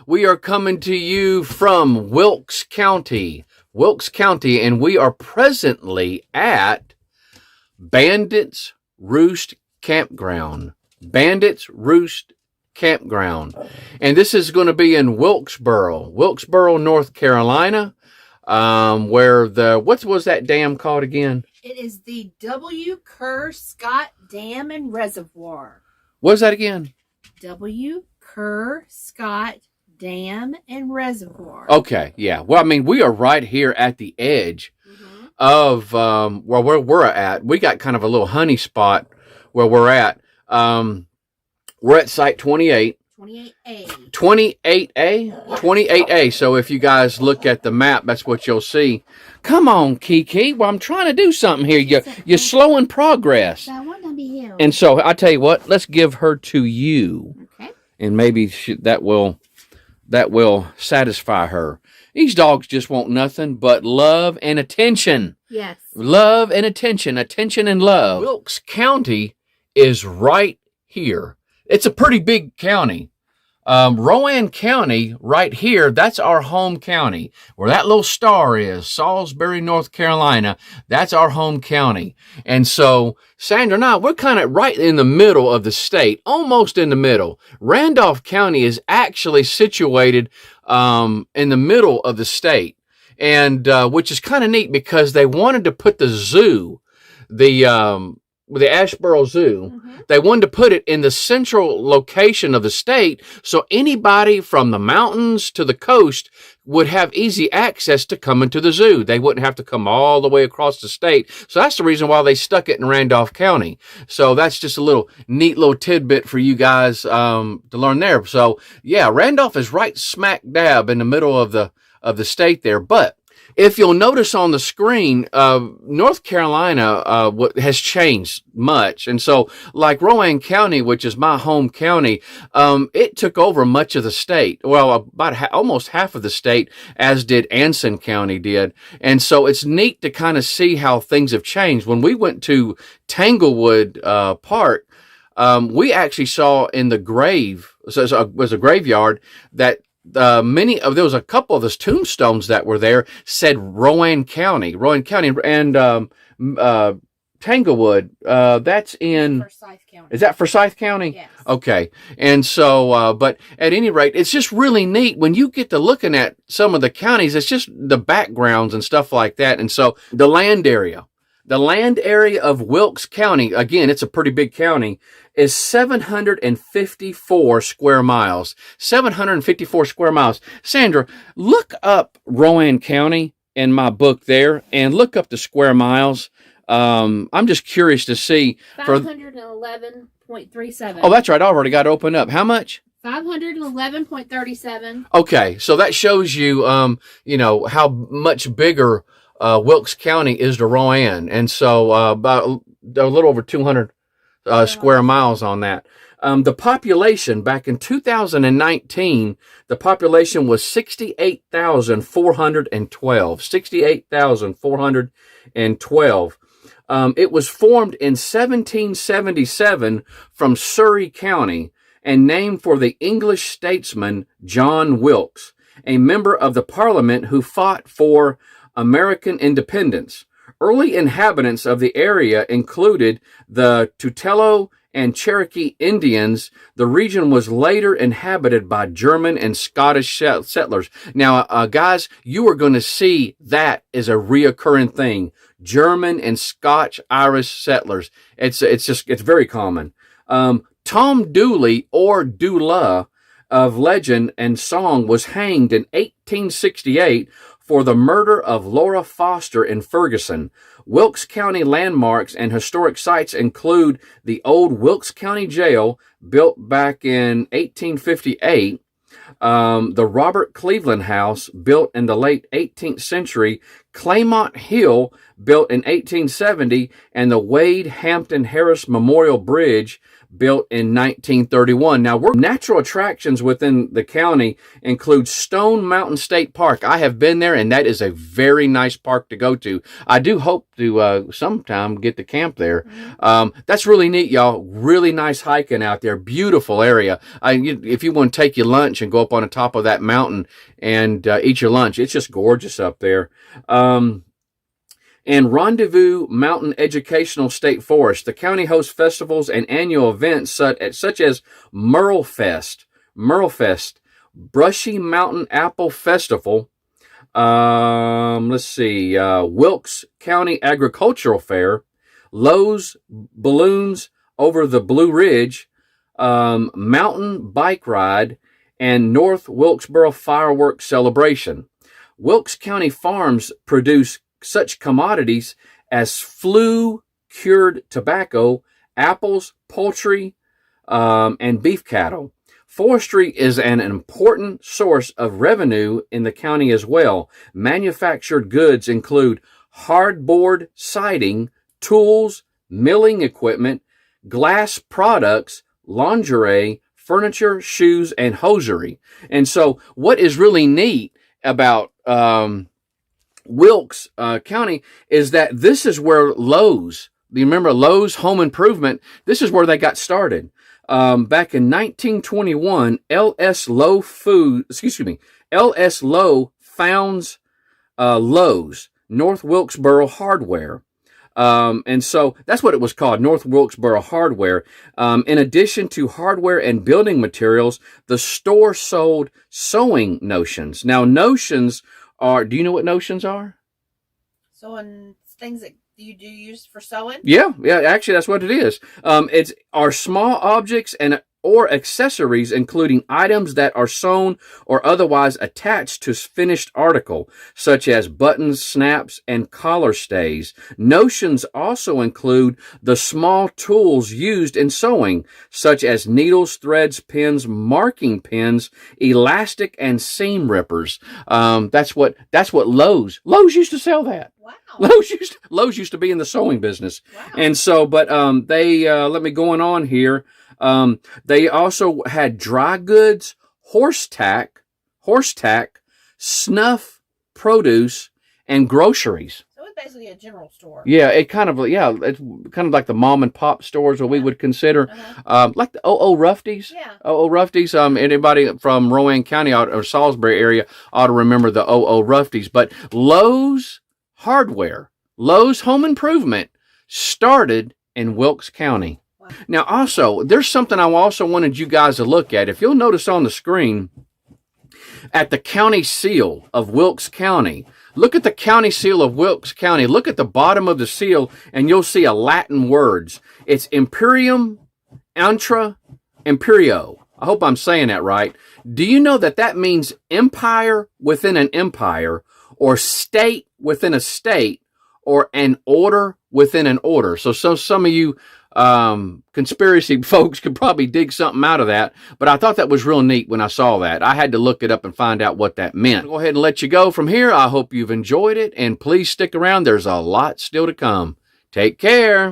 We are coming to you from Wilkes County, and we are presently at Bandits Roost Campground. Bandits Roost Campground. And this is going to be in Wilkesboro, North Carolina, where what was that dam called again? It is the W. Kerr Scott Dam and Reservoir. What was that again? W. Kerr Scott Dam and Reservoir. Okay, yeah. Well, I mean, we are right here at the edge of where we're at. We got kind of a little honey spot where we're at. We're at site 28. 28A. 28A? 28A. So if you guys look at the map, that's what you'll see. Come on, Kiki. Well, I'm trying to do something here. You're slowing progress. I want to be here. And so I tell you what, let's give her to you. Okay. And maybe that will satisfy her. These dogs just want nothing but love and attention. Yes. Love and attention. Attention and love. Wilkes County is right here. It's a pretty big county. Rowan County, right here, that's our home county. Where that little star is, Salisbury, North Carolina, that's our home county. And so, Sandra and I, we're kind of right in the middle of the state, almost in the middle. Randolph County is actually situated in the middle of the state, and which is kind of neat because they wanted to put the zoo, the Asheboro Zoo, they wanted to put it in the central location of the state so anybody from the mountains to the coast would have easy access to coming to the zoo. They wouldn't have to come all the way across the state. So that's the reason why they stuck it in Randolph County. So that's just a neat little tidbit for you guys to learn there. So yeah, Randolph is right smack dab in the middle of the state there. But if you'll notice on the screen, North Carolina has changed much. And so, like Rowan County, which is my home county, it took over much of the state. Well, about almost half of the state, as did Anson County did. And so it's neat to kind of see how things have changed. When we went to Tanglewood Park, we actually saw in the grave, so it was a graveyard, that there was a couple of those tombstones that were there said Rowan County, and Tanglewood. That's in Forsyth County. Is that Forsyth County? Yes. Okay, and so, but at any rate, it's just really neat when you get to looking at some of the counties. It's just the backgrounds and stuff like that, and so the land area. The land area of Wilkes County, again, it's a pretty big county, is 754 square miles. 754 square miles. Sandra, look up Rowan County in my book there and look up the square miles. I'm just curious to see. 511.37. Oh, that's right. I already got it opened up. How much? 511.37. Okay, so that shows you, how much bigger Wilkes County is to Rowan, and so about a little over 200 square miles on that. The population back in 2019, the population was 68,412. 68,412. It was formed in 1777 from Surrey County and named for the English statesman John Wilkes, a member of the Parliament who fought for American independence. Early inhabitants of the area included the Tutelo and Cherokee Indians. The region was later inhabited by German and Scottish settlers. Now, guys, you are going to see that as a reoccurring thing. German and Scotch-Irish settlers. It's very common. Tom Dooley, or Dula, of legend and song, was hanged in 1868 for the murder of Laura Foster in Ferguson. Wilkes County landmarks and historic sites include the old Wilkes County Jail, built back in 1858, the Robert Cleveland House, built in the late 18th century, Claymont Hill, built in 1870, and the Wade Hampton Harris Memorial Bridge, built in 1931. Now, natural attractions within the county include Stone Mountain State Park. I have been there, and that is a very nice park to go to. I do hope to sometime get to camp there. That's really neat, y'all. Really nice hiking out there. Beautiful area. If you want to take your lunch and go up on the top of that mountain and eat your lunch, it's just gorgeous up there. And Rendezvous Mountain Educational State Forest. The county hosts festivals and annual events such as Merle Fest, Brushy Mountain Apple Festival, Wilkes County Agricultural Fair, Lowe's Balloons over the Blue Ridge, Mountain Bike Ride, and North Wilkesboro Fireworks Celebration. Wilkes County farms produce such commodities as flue-cured tobacco, apples, poultry, and beef cattle. Forestry is an important source of revenue in the county as well. Manufactured goods include hardboard siding, tools, milling equipment, glass products, lingerie, furniture, shoes, and hosiery. And so what is really neat about Wilkes County is that this is where Lowe's, do you remember Lowe's Home Improvement? This is where they got started. Back in 1921, L.S. Lowe founds Lowe's, North Wilkesboro Hardware. And so that's what it was called, North Wilkesboro Hardware. In addition to hardware and building materials, the store sold sewing notions. Now, notions are, do you know what notions are? Sewing things that you do use for sewing? Yeah, actually that's what it is. It's are small objects or accessories, including items that are sewn or otherwise attached to finished article, such as buttons, snaps, and collar stays. Notions also include the small tools used in sewing, such as needles, threads, pins, marking pins, elastic, and seam rippers. That's what Lowe's used to sell that. Wow. Lowe's used to be in the sewing business. Wow. And so, but they let me going on here. They also had dry goods, horse tack, snuff, produce, and groceries. So it's basically a general store. Yeah, it's kind of like the mom and pop stores, what we would consider, like the O.O. Rufty's. Yeah. O.O. Rufty's. Anybody from Rowan County or Salisbury area ought to remember the O.O. Rufty's. But Lowe's Hardware, Lowe's Home Improvement started in Wilkes County. Now, also, there's something I also wanted you guys to look at. If you'll notice on the screen, at the county seal of Wilkes County, look at the county seal of Wilkes County. Look at the bottom of the seal, and you'll see a Latin words. It's Imperium Intra Imperio. I hope I'm saying that right. Do you know that means empire within an empire, or state within a state, or an order within an order? So some of you conspiracy folks could probably dig something out of that, but I thought that was real neat when I saw that. I had to look it up and find out what that meant. I'll go ahead and let you go from here. I hope you've enjoyed it, and please stick around. There's a lot still to come. Take care.